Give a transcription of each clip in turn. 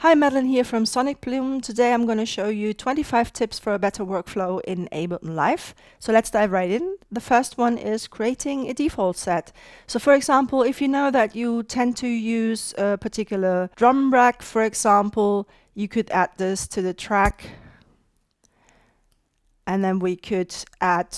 Hi, Madeleine here from Sonic Bloom. Today I'm going to show you 25 tips for a better workflow in Ableton Live. So let's dive right in. The first one is creating a default set. So for example, if you know that you tend to use a particular drum rack, for example, you could add this to the track. And then we could add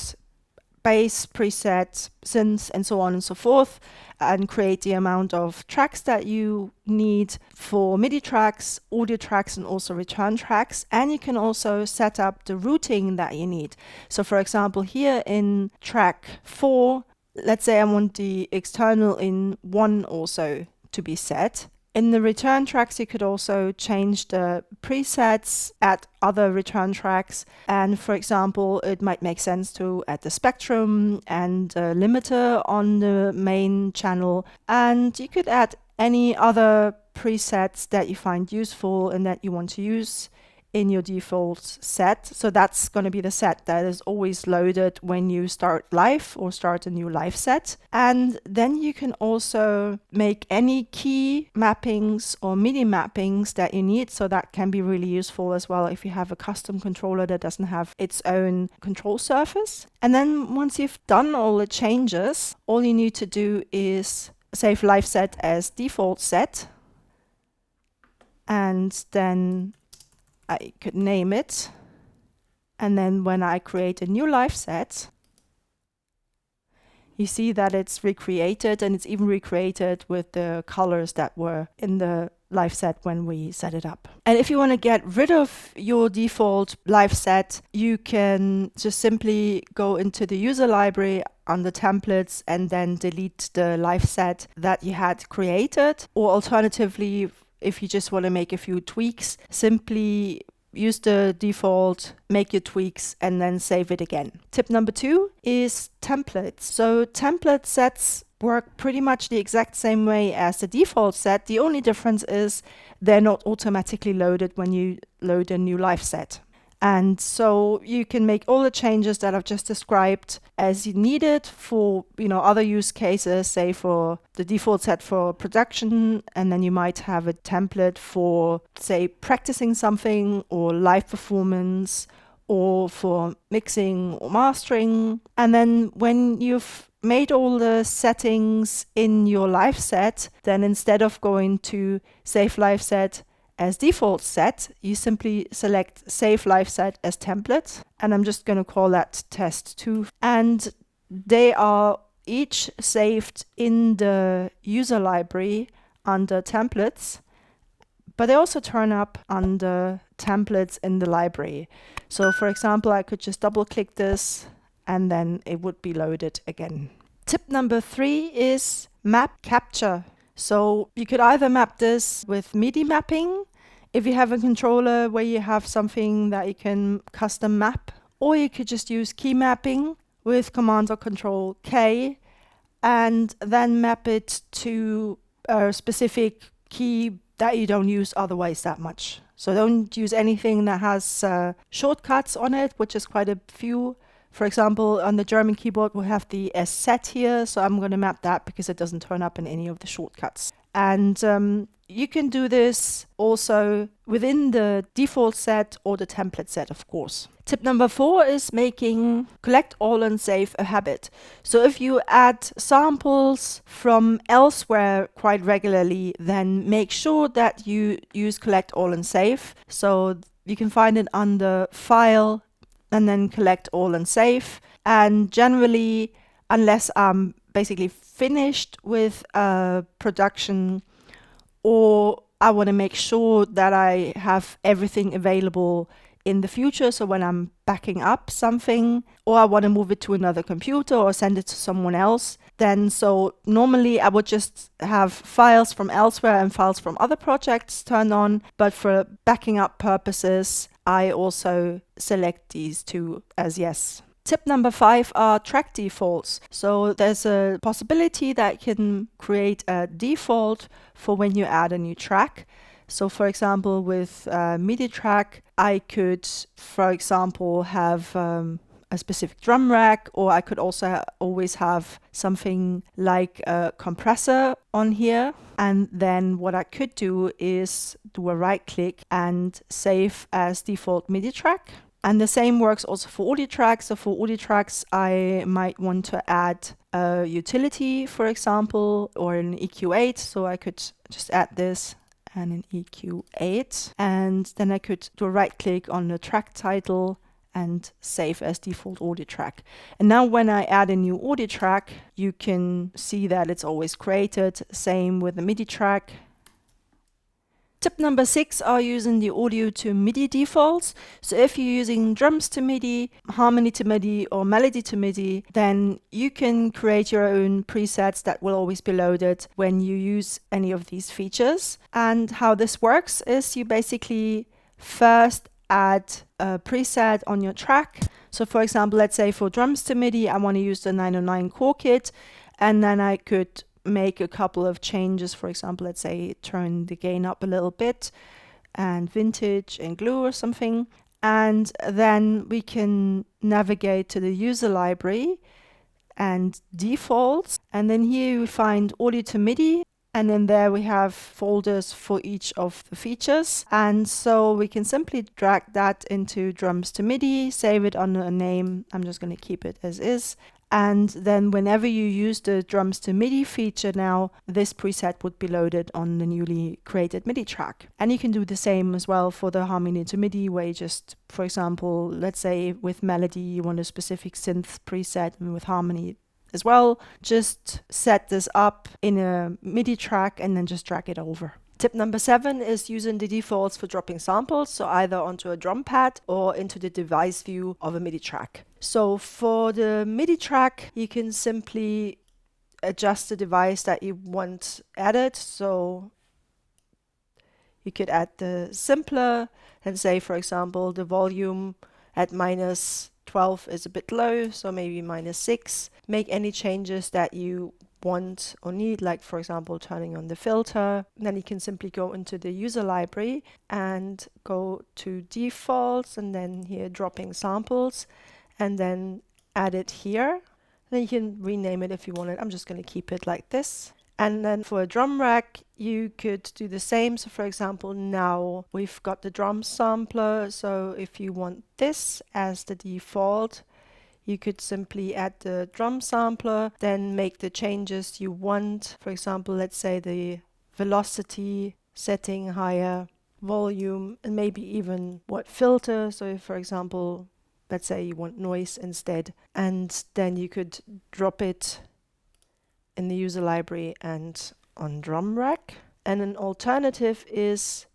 bass, preset, synths, and so on and so forth, and create the amount of tracks that you need for MIDI tracks, audio tracks, and also return tracks. And you can also set up the routing that you need. So for example, here in track 4, let's say I want the external in 1 also to be set. In the return tracks, you could also change the presets, add other return tracks. And for example, it might make sense to add the spectrum and a limiter on the main channel. And you could add any other presets that you find useful and that you want to use in your default set. So that's going to be the set that is always loaded when you start live or start a new live set. And then you can also make any key mappings or MIDI mappings that you need. So that can be really useful as well if you have a custom controller that doesn't have its own control surface. And then once you've done all the changes, all you need to do is save live set as default set. And then I could name it, and then when I create a new live set, you see that it's recreated, and it's even recreated with the colors that were in the live set when we set it up. And if you want to get rid of your default live set, you can just simply go into the user library under templates and then delete the live set that you had created. Or alternatively, if you just want to make a few tweaks, simply use the default, make your tweaks, and then save it again. Tip number 2 is templates. So template sets work pretty much the exact same way as the default set. The only difference is they're not automatically loaded when you load a new live set. And so you can make all the changes that I've just described as you need it for, other use cases, say for the default set for production, and then you might have a template for, say, practicing something or live performance or for mixing or mastering. And then when you've made all the settings in your live set, then instead of going to save live set as default set, you simply select save live set as template, and I'm just going to call that test 2. And they are each saved in the user library under templates, but they also turn up under templates in the library. So for example, I could just double click this and then it would be loaded again. Tip number 3 is map capture. So you could either map this with MIDI mapping, if you have a controller where you have something that you can custom map, or you could just use key mapping with Command or Control K and then map it to a specific key that you don't use otherwise that much. So don't use anything that has shortcuts on it, which is quite a few. For example, on the German keyboard, we have the S set here, so I'm going to map that because it doesn't turn up in any of the shortcuts. And you can do this also within the default set or the template set, of course. Tip number 4 is making collect all and save a habit. So if you add samples from elsewhere quite regularly, then make sure that you use collect all and save. So you can find it under File, and then collect all and save. And generally, unless I'm basically finished with a production, or I want to make sure that I have everything available in the future, so when I'm backing up something, or I want to move it to another computer or send it to someone else, then so normally I would just have files from elsewhere and files from other projects turned on, but for backing up purposes, I also select these two as yes. Tip number 5 are track defaults. So there's a possibility that you can create a default for when you add a new track. So for example, with a MIDI track, I could, for example, have a a specific drum rack, or I could also always have something like a compressor on here. And then what I could do is do a right click and save as default MIDI track. And the same works also for audio tracks. So for audio tracks, I might want to add a utility, for example, or an EQ8. So I could just add this and an EQ8. And then I could do a right click on the track title and save as default audio track. And now when I add a new audio track, you can see that it's always created. Same with the MIDI track. Tip number 6 are using the audio to MIDI defaults. So if you're using drums to MIDI, harmony to MIDI, or melody to MIDI, then you can create your own presets that will always be loaded when you use any of these features. And how this works is you basically first add a preset on your track. So for example, let's say for drums to MIDI, I want to use the 909 core kit, and then I could make a couple of changes. For example, let's say turn the gain up a little bit and vintage and glue or something. And then we can navigate to the user library and defaults. And then here we find audio to MIDI. And then there we have folders for each of the features. And so we can simply drag that into drums to MIDI, save it under a name. I'm just going to keep it as is. And then whenever you use the drums to MIDI feature now, this preset would be loaded on the newly created MIDI track. And you can do the same as well for the harmony to MIDI, where you just, for example, let's say with melody, you want a specific synth preset, and with harmony as well, just set this up in a MIDI track and then just drag it over. Tip number 7 is using the defaults for dropping samples, so either onto a drum pad or into the device view of a MIDI track. So for the MIDI track, you can simply adjust the device that you want added. So you could add the simpler and say, for example, the volume at -12 is a bit low, so maybe -6. Make any changes that you want or need, like for example turning on the filter. Then you can simply go into the user library and go to defaults, and then here dropping samples, and then add it here. Then you can rename it if you want it. I'm just going to keep it like this. And then for a drum rack, you could do the same. So for example, now we've got the drum sampler. So if you want this as the default, you could simply add the drum sampler, then make the changes you want. For example, let's say the velocity setting higher, volume, and maybe even what filter. So if, for example, let's say you want noise instead, and then you could drop it in the user library and on drum rack. And an alternative is,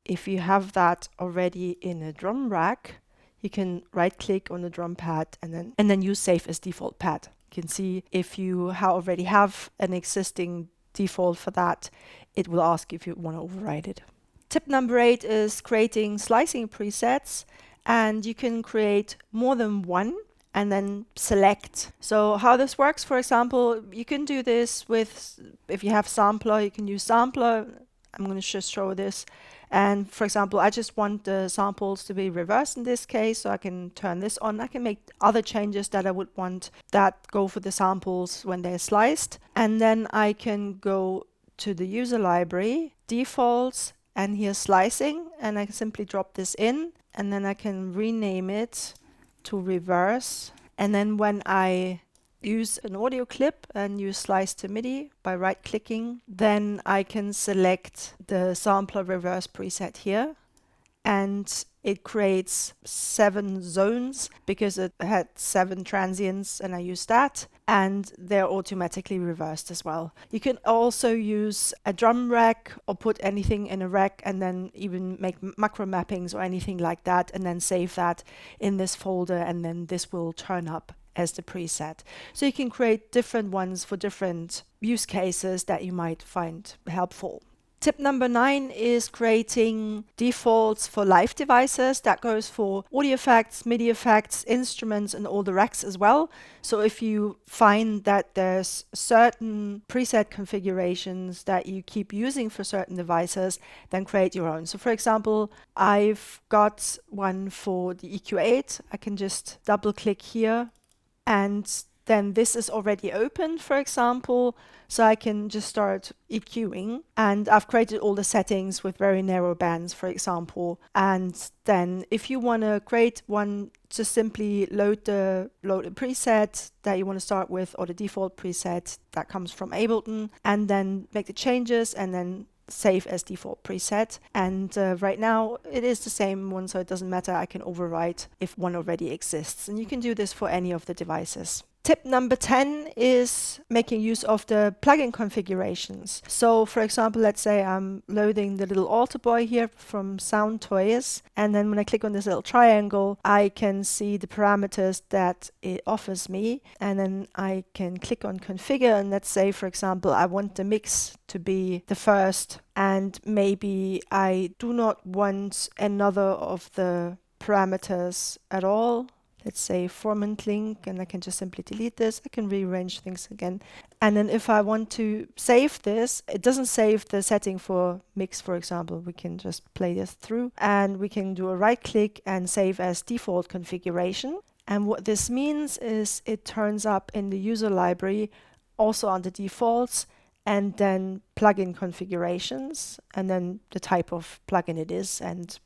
if you have that already in a drum rack, you can right click on the drum pad and then use save as default pad. You can see if you already have an existing default for that, it will ask if you want to override it. Tip number 8 is creating slicing presets, and you can create more than one and then select. So how this works, for example, you can do this with, if you have sampler, you can use sampler. I'm going to just show this. And for example, I just want the samples to be reversed in this case, so I can turn this on. I can make other changes that I would want that go for the samples when they're sliced. And then I can go to the user library, defaults, and here slicing, and I can simply drop this in, and then I can rename it to reverse. And then when I use an audio clip and use slice to MIDI by right clicking, then I can select the sampler reverse preset here, and it creates 7 zones because it had 7 transients, and I use that, and they're automatically reversed as well. You can also use a drum rack or put anything in a rack, and then even make macro mappings or anything like that, and then save that in this folder, and then this will turn up as the preset. So you can create different ones for different use cases that you might find helpful. Tip number 9 is creating defaults for live devices. That goes for audio effects, MIDI effects, instruments, and all the racks as well. So if you find that there's certain preset configurations that you keep using for certain devices, then create your own. So for example, I've got one for the EQ8. I can just double click here, and then this is already open, for example, so I can just start EQing. And I've created all the settings with very narrow bands, for example. And then if you want to create one, just simply load a preset that you want to start with, or the default preset that comes from Ableton, and then make the changes and then save as default preset. And right now it is the same one, so it doesn't matter. I can override if one already exists. And you can do this for any of the devices. Tip number 10 is making use of the plugin configurations. So for example, let's say I'm loading the little altar boy here from Sound Toys, and then when I click on this little triangle, I can see the parameters that it offers me, and then I can click on configure, and let's say for example I want the mix to be the first, and maybe I do not want another of the parameters at all. Let's say format link, and I can just simply delete this. I can rearrange things again. And then if I want to save this, it doesn't save the setting for mix, for example. We can just play this through, and we can do a right click and save as default configuration. And what this means is it turns up in the user library also under defaults, and then plugin configurations, and then the type of plugin it is and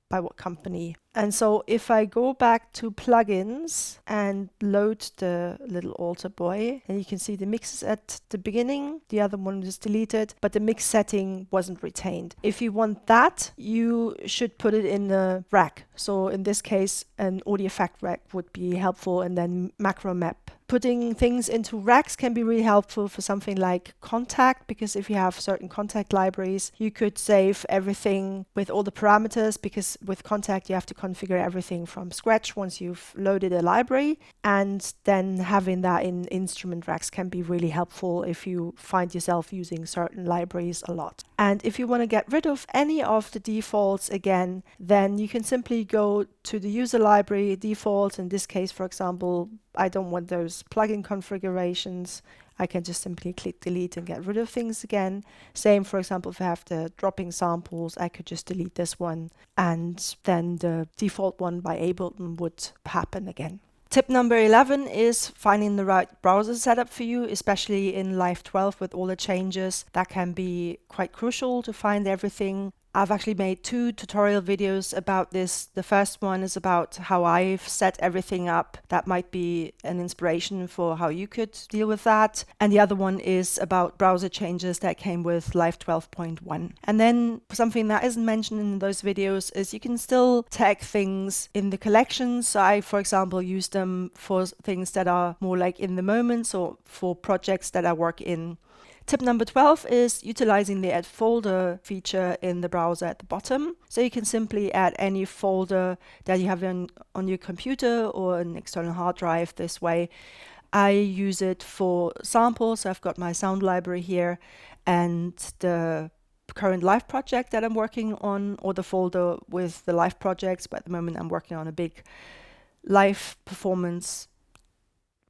by what company. And so if I go back to plugins and load the little altar boy, and you can see the mix is at the beginning, the other one was deleted, but the mix setting wasn't retained. If you want that, you should put it in the rack. So in this case, an audio effect rack would be helpful, and then macro map. Putting things into racks can be really helpful for something like Contact, because if you have certain Contact libraries, you could save everything with all the parameters, because with Contact you have to configure everything from scratch once you've loaded a library, and then having that in instrument racks can be really helpful if you find yourself using certain libraries a lot. And if you want to get rid of any of the defaults again, then you can simply go to the user library defaults. In this case, for example, I don't want those plugin configurations. I can just simply click delete and get rid of things again. Same, for example, if I have the dropping samples, I could just delete this one, and then the default one by Ableton would happen again. Tip number 11 is finding the right browser setup for you, especially in Live 12 with all the changes. That can be quite crucial to find everything. I've actually made 2 tutorial videos about this. The first one is about how I've set everything up. That might be an inspiration for how you could deal with that. And the other one is about browser changes that came with Live 12.1. And then something that isn't mentioned in those videos is you can still tag things in the collections. So I, for example, use them for things that are more like in the moment, or for projects that I work in. Tip number 12 is utilizing the add folder feature in the browser at the bottom. So you can simply add any folder that you have on your computer or an external hard drive this way. I use it for samples. So I've got my sound library here and the current live project that I'm working on, or the folder with the live projects. But at the moment I'm working on a big live performance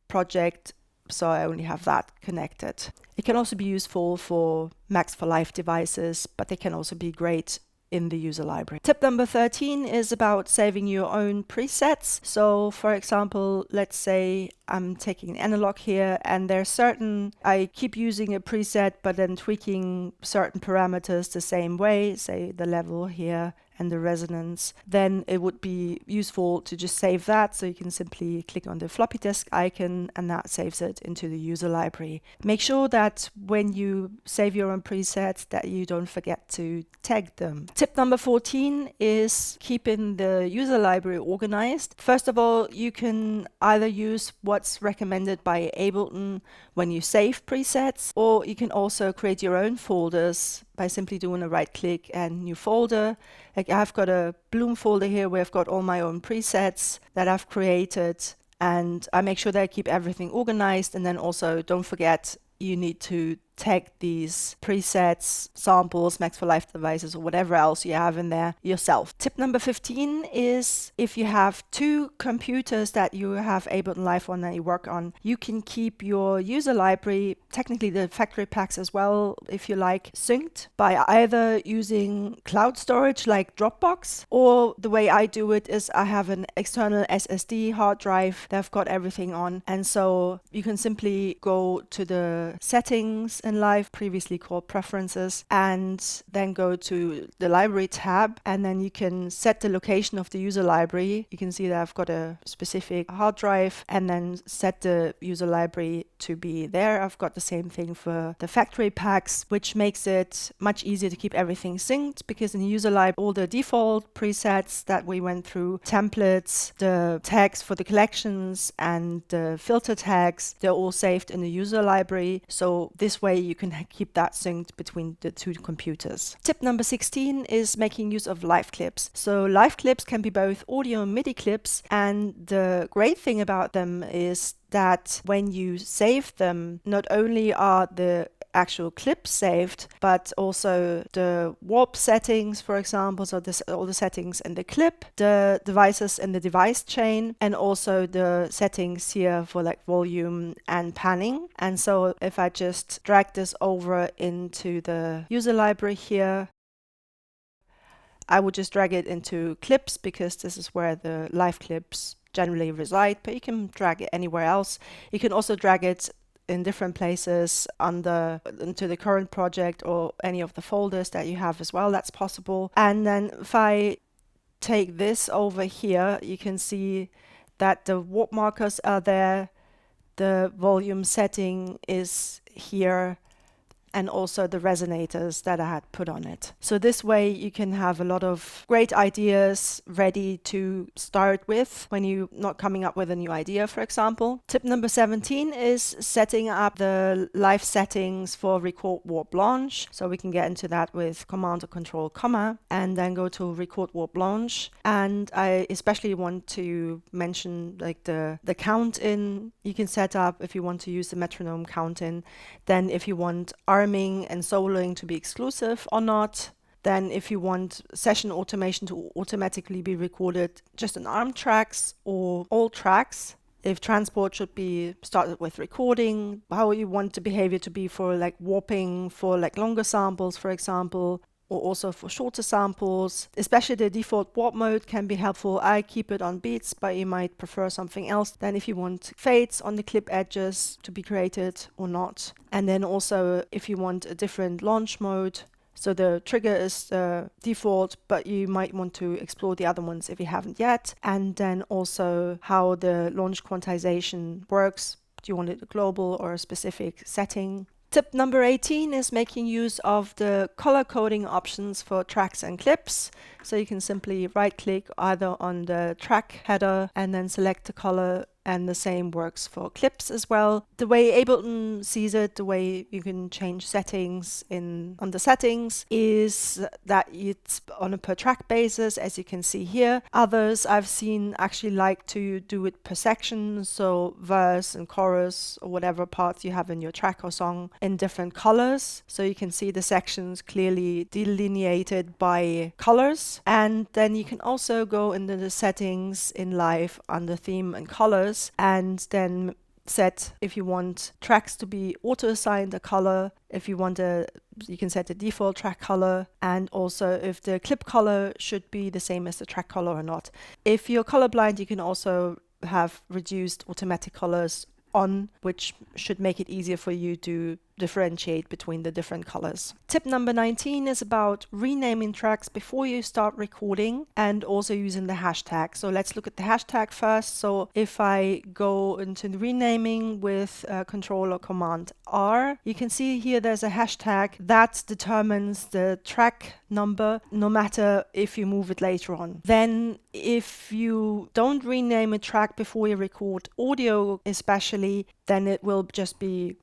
project, so I only have that connected. It can also be useful for Macs for Live devices, but they can also be great in the user library. Tip number 13 is about saving your own presets. So for example, let's say I'm taking an analog here, and there's certain, I keep using a preset but then tweaking certain parameters the same way, say the level here and the resonance, then it would be useful to just save that. So you can simply click on the floppy disk icon, and that saves it into the user library. Make sure that when you save your own presets that you don't forget to tag them. Tip number 14 is keeping the user library organized. First of all, you can either use what's recommended by Ableton when you save presets, or you can also create your own folders by simply doing a right click and new folder. Like I've got a Bloom folder here where I've got all my own presets that I've created, and I make sure that I keep everything organized. And then also don't forget, you need to tag these presets, samples, Max for Live devices, or whatever else you have in there yourself. Tip number 15 is if you have two computers that you have Ableton Live on that you work on, you can keep your user library, technically the factory packs as well, if you like, synced by either using cloud storage like Dropbox, or the way I do it is I have an external SSD hard drive that I've got everything on. And so you can simply go to the settings in Live, previously called preferences, and then go to the library tab, and then you can set the location of the user library. You can see that I've got a specific hard drive, and then set the user library to be there. I've got the same thing for the factory packs, which makes it much easier to keep everything synced, because in the user library, all the default presets that we went through, templates, the tags for the collections, and the filter tags, they're all saved in the user library. So this way you can keep that synced between the two computers. Tip number 16 is making use of live clips. So live clips can be both audio and MIDI clips, and the great thing about them is that when you save them, not only are the actual clips saved, but also the warp settings, for example, so all the settings in the clip, the devices in the device chain, and also the settings here for like volume and panning. And so if I just drag this over into the user library here, I would just drag it into clips, because this is where the live clips generally reside, but you can drag it anywhere else. You can also drag it in different places into the current project or any of the folders that you have as well. That's possible. And then if I take this over here, you can see that the warp markers are there, the volume setting is here, and also the resonators that I had put on it. So this way you can have a lot of great ideas ready to start with when you're not coming up with a new idea, for example. Tip number 17 is setting up the live settings for record warp launch. So we can get into that with Command or Control comma, and then go to record warp launch. And I especially want to mention like the count in. You can set up if you want to use the metronome count in. Then if you want arming and soloing to be exclusive or not. Then if you want session automation to automatically be recorded just in ARM tracks or all tracks. If transport should be started with recording, how you want the behavior to be for like warping for like longer samples, for example, or also for shorter samples. Especially the default warp mode can be helpful. I keep it on beats, but you might prefer something else. Then if you want fades on the clip edges to be created or not. And then also if you want a different launch mode. So the trigger is the default, but you might want to explore the other ones if you haven't yet. And then also how the launch quantization works. Do you want it a global or a specific setting? Tip number 18 is making use of the color coding options for tracks and clips. So you can simply right click either on the track header and then select the color, and the same works for clips as well. The way Ableton sees it, the way you can change settings on the settings, is that it's on a per track basis, as you can see here. Others I've seen actually like to do it per section, so verse and chorus or whatever parts you have in your track or song in different colors. So you can see the sections clearly delineated by colors. And then you can also go into the settings in Live under theme and colors, and then set if you want tracks to be auto-assigned a color, if you want you can set the default track color, and also if the clip color should be the same as the track color or not. If you're colorblind, you can also have reduced automatic colors on, which should make it easier for you to differentiate between the different colors. Tip number 19 is about renaming tracks before you start recording, and also using the hashtag. So let's look at the hashtag first. So if I go into the renaming with Control or Command R, you can see here there's a hashtag that determines the track number, no matter if you move it later on. Then if you don't rename a track before you record audio especially, then it will just be,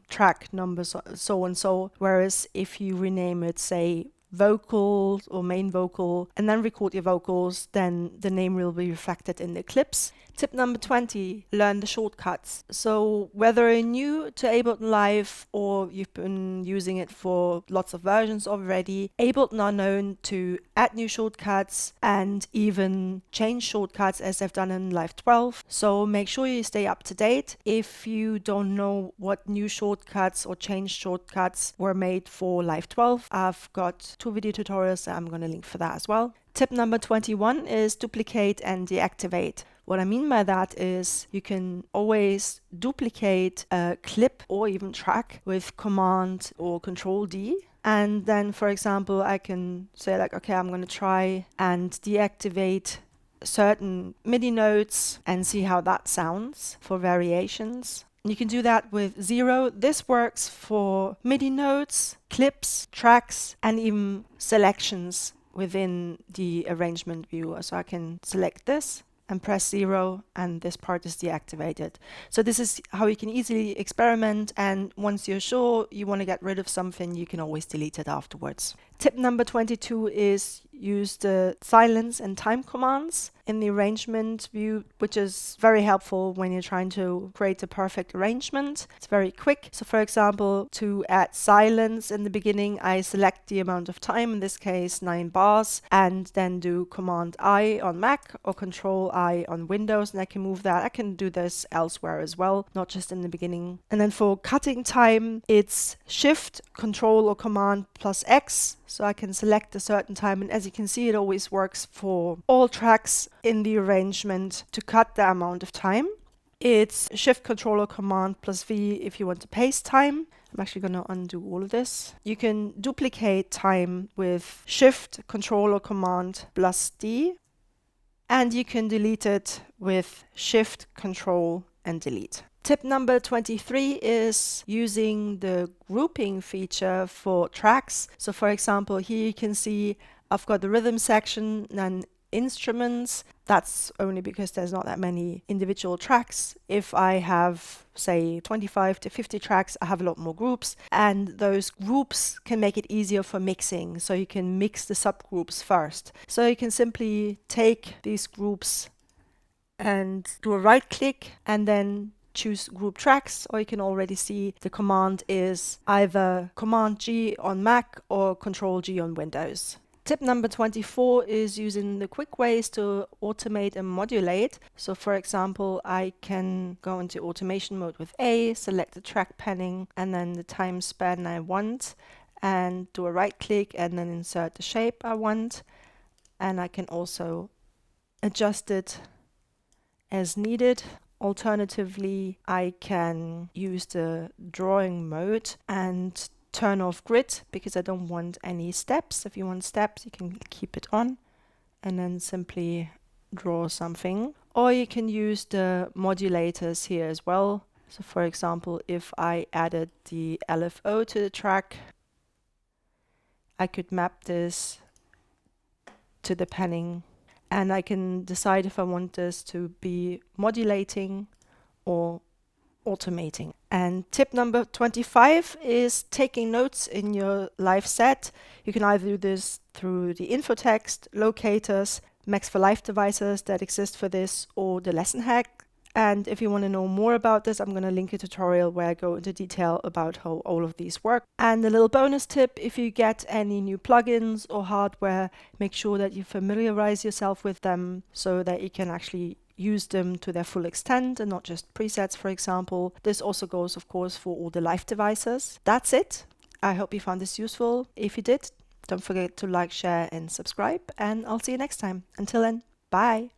track number so and so. Whereas if you rename it, say, vocals or main vocal and then record your vocals, then the name will be reflected in the clips. Tip number 20, learn the shortcuts. So whether you're new to Ableton Live or you've been using it for lots of versions already, Ableton are known to add new shortcuts and even change shortcuts as they've done in Live 12. So make sure you stay up to date. If you don't know what new shortcuts or changed shortcuts were made for Live 12, I've got 2 video tutorials that I'm going to link for that as well. Tip number 21 is duplicate and deactivate. What I mean by that is you can always duplicate a clip or even track with Command or Control D. And then, for example, I can say like, okay, I'm going to try and deactivate certain MIDI notes and see how that sounds for variations. You can do that with 0. This works for MIDI notes, clips, tracks, and even selections within the arrangement viewer. So I can select this and press 0, and this part is deactivated. So this is how you can easily experiment, and once you're sure you want to get rid of something, you can always delete it afterwards. Tip number 22 is use the silence and time commands in the arrangement view, which is very helpful when you're trying to create a perfect arrangement. It's very quick. So for example, to add silence in the beginning, I select the amount of time, in this case 9 bars, and then do Command I on Mac or Control I on Windows, and I can move that. I can do this elsewhere as well, not just in the beginning. And then for cutting time, it's Shift, Control or Command plus X. So I can select a certain time, and as you can see, it always works for all tracks in the arrangement to cut the amount of time. It's Shift, Control or Command plus V if you want to paste time. I'm actually going to undo all of this. You can duplicate time with Shift, Control or Command plus D. And you can delete it with Shift, Control and Delete. Tip number 23 is using the grouping feature for tracks. So for example, here you can see I've got the rhythm section and instruments. That's only because there's not that many individual tracks. If I have, say, 25 to 50 tracks, I have a lot more groups, and those groups can make it easier for mixing. So you can mix the subgroups first. So you can simply take these groups and do a right click and then choose group tracks, or you can already see the command is either Command G on Mac or Control G on Windows. Tip number 24 is using the quick ways to automate and modulate. So for example, I can go into automation mode with A, select the track panning and then the time span I want, and do a right click and then insert the shape I want. And I can also adjust it as needed. Alternatively, I can use the drawing mode and turn off grid because I don't want any steps. If you want steps, you can keep it on and then simply draw something. Or you can use the modulators here as well. So for example, if I added the LFO to the track, I could map this to the panning, and I can decide if I want this to be modulating or automating. And tip number 25 is taking notes in your live set. You can either do this through the info text, locators, Max for Live devices that exist for this, or the lesson hack. And if you want to know more about this, I'm going to link a tutorial where I go into detail about how all of these work. And a little bonus tip, if you get any new plugins or hardware, make sure that you familiarize yourself with them so that you can actually use them to their full extent and not just presets, for example. This also goes, of course, for all the live devices. That's it. I hope you found this useful. If you did, don't forget to like, share, and subscribe, and I'll see you next time. Until then, bye.